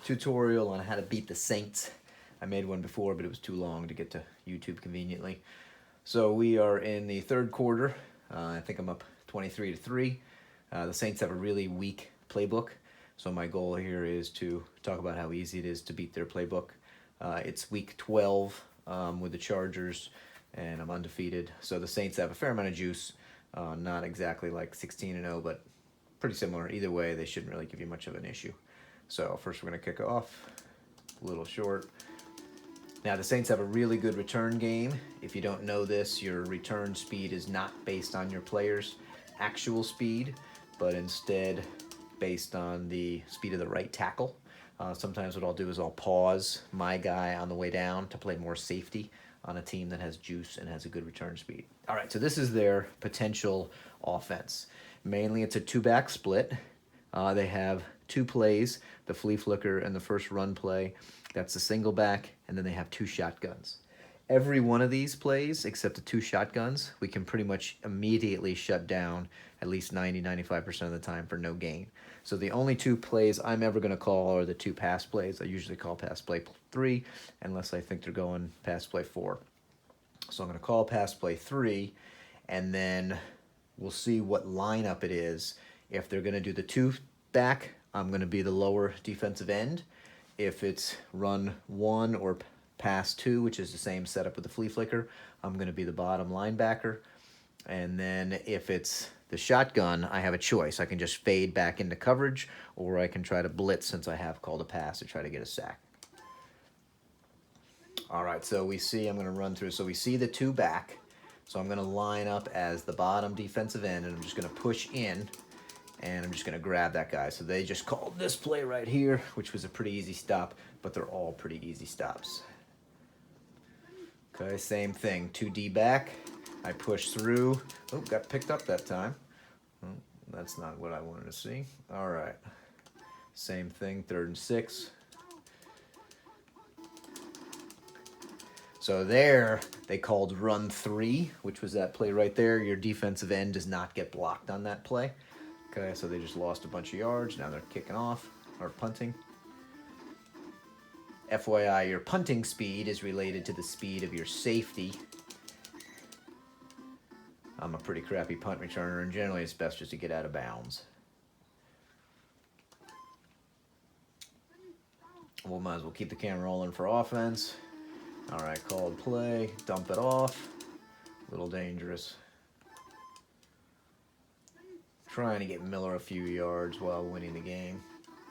tutorial on how to beat the Saints. I made one before, but it was too long to get to YouTube conveniently. So we are in the third quarter. I think I'm up 23-3. The Saints have a really weak playbook, so my goal here is to talk about how easy it is to beat their playbook. It's week 12 with the Chargers, and I'm undefeated. So the Saints have a fair amount of juice, not exactly like 16-0, but pretty similar. Either way, they shouldn't really give you much of an issue. So first we're going to kick off, a little short. Now the Saints have a really good return game. If you don't know this, your return speed is not based on your player's actual speed, but instead based on the speed of the right tackle. Sometimes what I'll do is I'll pause my guy on the way down to play more safety on a team that has juice and has a good return speed. All right, so this is their potential offense. Mainly it's a two-back split. They have two plays, the flea flicker and the first run play. That's the single back, and then they have two shotguns. Every one of these plays, except the two shotguns, we can pretty much immediately shut down at least 90-95% of the time for no gain. So the only two plays I'm ever going to call are the two pass plays. I usually call pass play 3, unless I think they're going pass play 4. So I'm going to call pass play 3, and then we'll see what lineup it is. If they're going to do the two back, I'm going to be the lower defensive end. If it's run 1 or pass 2, which is the same setup with the flea flicker, I'm going to be the bottom linebacker. And then if it's the shotgun, I have a choice. I can just fade back into coverage, or I can try to blitz since I have called a pass to try to get a sack. All right, so we see, I'm going to run through. So we see the two back. So I'm going to line up as the bottom defensive end, and I'm just going to push in, and I'm just going to grab that guy. So they just called this play right here, which was a pretty easy stop, but they're all pretty easy stops. Okay, same thing, 2D back. I push through. Oh, got picked up that time. Oh, that's not what I wanted to see. All right, same thing, 3rd and 6. So there, they called run 3, which was that play right there. Your defensive end does not get blocked on that play. Okay, so they just lost a bunch of yards. Now they're kicking off, or punting. FYI, your punting speed is related to the speed of your safety. I'm a pretty crappy punt returner, and generally it's best just to get out of bounds. We might as well keep the camera rolling for offense. All right, called play, dump it off. A little dangerous. Trying to get Miller a few yards while winning the game.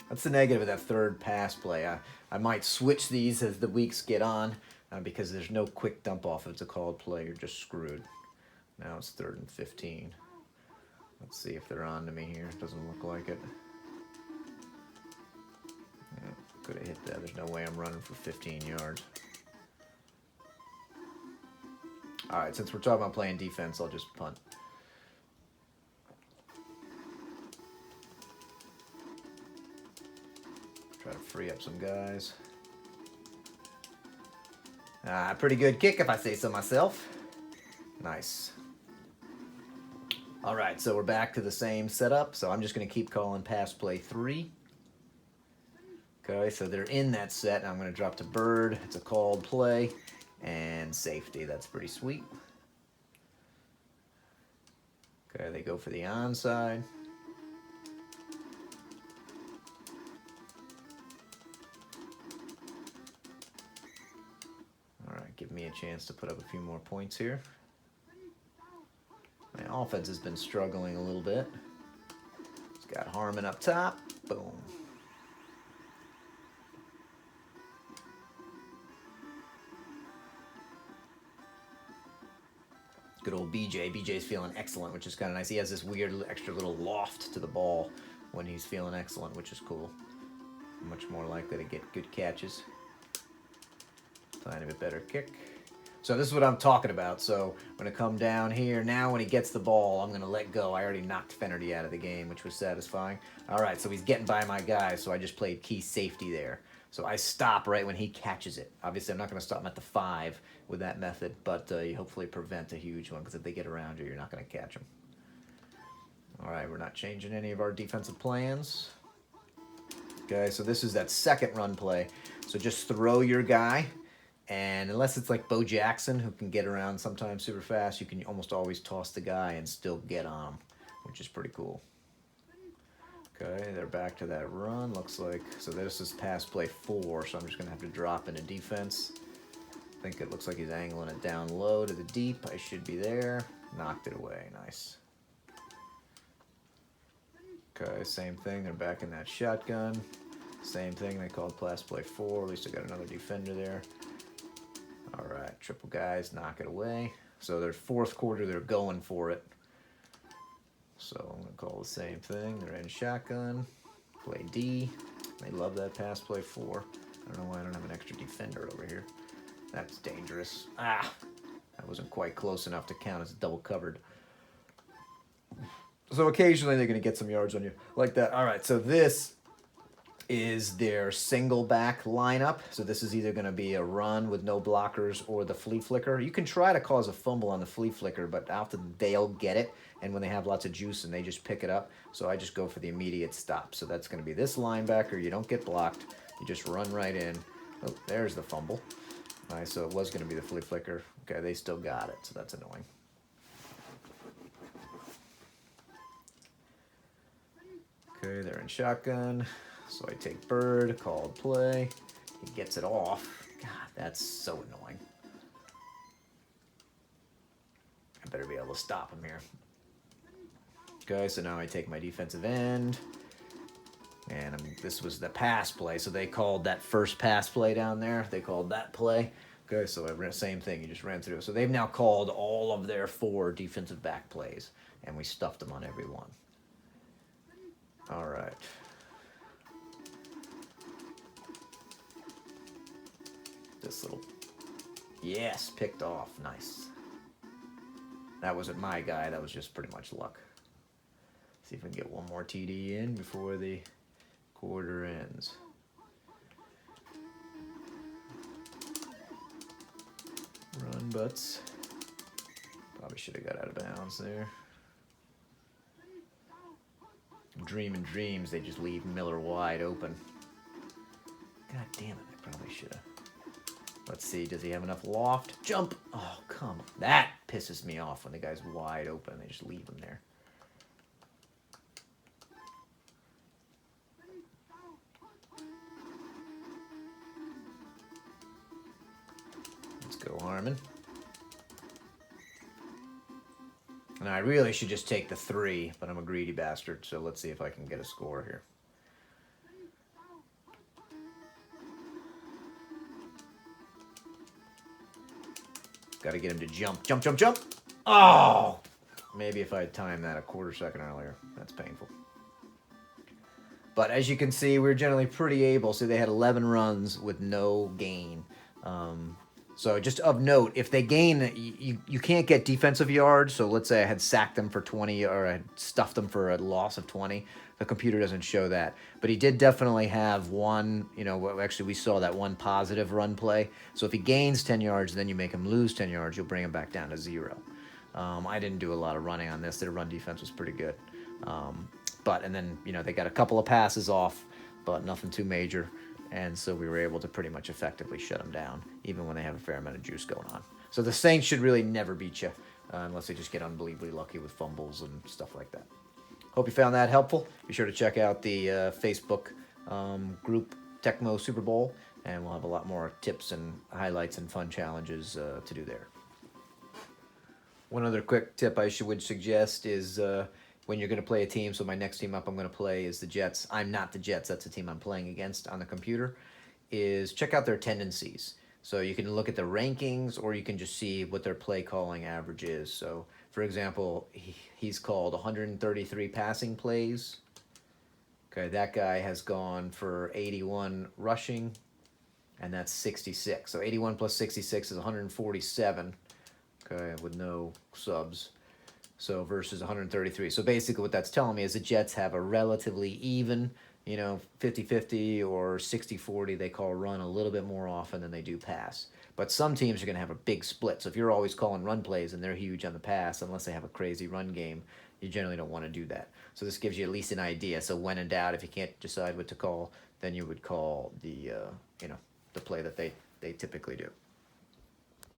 That's the negative of that third pass play. I might switch these as the weeks get on because there's no quick dump off if it's a called play. You're just screwed. Now it's 3rd and 15. Let's see if they're on to me here. It doesn't look like it. Yeah, could have hit that. There's no way I'm running for 15 yards. All right, since we're talking about playing defense, I'll just punt. Try to free up some guys. Pretty good kick if I say so myself. Nice. All right, so we're back to the same setup. So I'm just going to keep calling pass play 3. Okay, so they're in that set. And I'm going to drop to Bird. It's a called play. And safety. That's pretty sweet. Okay, they go for the onside. All right, give me a chance to put up a few more points here. My offense has been struggling a little bit. It's got Harmon up top. Boom. Good old BJ. BJ's feeling excellent, which is kind of nice. He has this weird extra little loft to the ball when he's feeling excellent, which is cool. Much more likely to get good catches. Tiny bit better kick. So this is what I'm talking about. So I'm going to come down here. Now when he gets the ball, I'm going to let go. I already knocked Fennerty out of the game, which was satisfying. All right, so he's getting by my guy, so I just played key safety there. So I stop right when he catches it. Obviously, I'm not going to stop him at the 5 with that method, but you hopefully prevent a huge one, because if they get around you, you're not going to catch them. All right, we're not changing any of our defensive plans. Okay, so this is that second run play. So just throw your guy, and unless it's like Bo Jackson, who can get around sometimes super fast, you can almost always toss the guy and still get on him, which is pretty cool. Okay, they're back to that run, looks like. So this is pass play 4, so I'm just going to have to drop into defense. I think it looks like he's angling it down low to the deep. I should be there. Knocked it away. Nice. Okay, same thing. They're back in that shotgun. Same thing. They called pass play 4. At least I got another defender there. All right, triple guys, knock it away. So their fourth quarter, they're going for it. So I'm going to call the same thing. They're in shotgun. Play D. They love that pass play 4. I don't know why I don't have an extra defender over here. That's dangerous. Ah, that wasn't quite close enough to count as double covered. So occasionally they're going to get some yards on you like that. All right, so this is their single back lineup. So this is either going to be a run with no blockers or the flea flicker. You can try to cause a fumble on the flea flicker, but often they'll get it, and when they have lots of juice and they just pick it up. So I just go for the immediate stop. So that's going to be this linebacker. You don't get blocked. You just run right in. Oh, there's the fumble. All right, so it was going to be the flea flicker. Okay, they still got it, so that's annoying. Okay, they're in shotgun. So I take Bird, called play. He gets it off. God, that's so annoying. I better be able to stop him here. Okay, so now I take my defensive end. And this was the pass play, so they called that first pass play down there. They called that play. Okay, so same thing, you just ran through. So they've now called all of their 4 defensive back plays, and we stuffed them on every one. All right. This little, yes, picked off, nice. That wasn't my guy, that was just pretty much luck. See if we can get one more TD in before the quarter ends. Run butts. Probably should have got out of bounds there. Dreaming dreams, they just leave Miller wide open. God damn it, I probably should have. Let's see, does he have enough loft? Jump! Oh, come on. That pisses me off when the guy's wide open. They just leave him there. Let's go, Harmon. And I really should just take the 3, but I'm a greedy bastard, so let's see if I can get a score here. Got to get him to jump. Jump, jump, jump. Oh! Maybe if I had timed that a quarter second earlier. That's painful. But as you can see, we're generally pretty able. So they had 11 runs with no gain. So just of note, if they gain, you can't get defensive yards. So let's say I had sacked them for 20 or I had stuffed them for a loss of 20. The computer doesn't show that. But he did definitely have one, actually we saw that one positive run play. So if he gains 10 yards, then you make him lose 10 yards, you'll bring him back down to 0. I didn't do a lot of running on this. Their run defense was pretty good. And then, they got a couple of passes off, but nothing too major. And so we were able to pretty much effectively shut them down, even when they have a fair amount of juice going on. So the Saints should really never beat you, unless they just get unbelievably lucky with fumbles and stuff like that. Hope you found that helpful. Be sure to check out the Facebook group Tecmo Super Bowl, and we'll have a lot more tips and highlights and fun challenges to do there. One other quick tip I would suggest is when you're going to play a team, so my next team up I'm going to play is the Jets. I'm not the Jets, that's the team I'm playing against on the computer, is check out their tendencies. So you can look at the rankings, or you can just see what their play calling average is. So, for example, he's called 133 passing plays. Okay, that guy has gone for 81 rushing, and that's 66. So 81 plus 66 is 147, okay, with no subs. So versus 133. So basically what that's telling me is the Jets have a relatively even, 50-50 or 60-40. They call run a little bit more often than they do pass. But some teams are going to have a big split. So if you're always calling run plays and they're huge on the pass, unless they have a crazy run game, you generally don't want to do that. So this gives you at least an idea. So when in doubt, if you can't decide what to call, than you would call the the play that they typically do.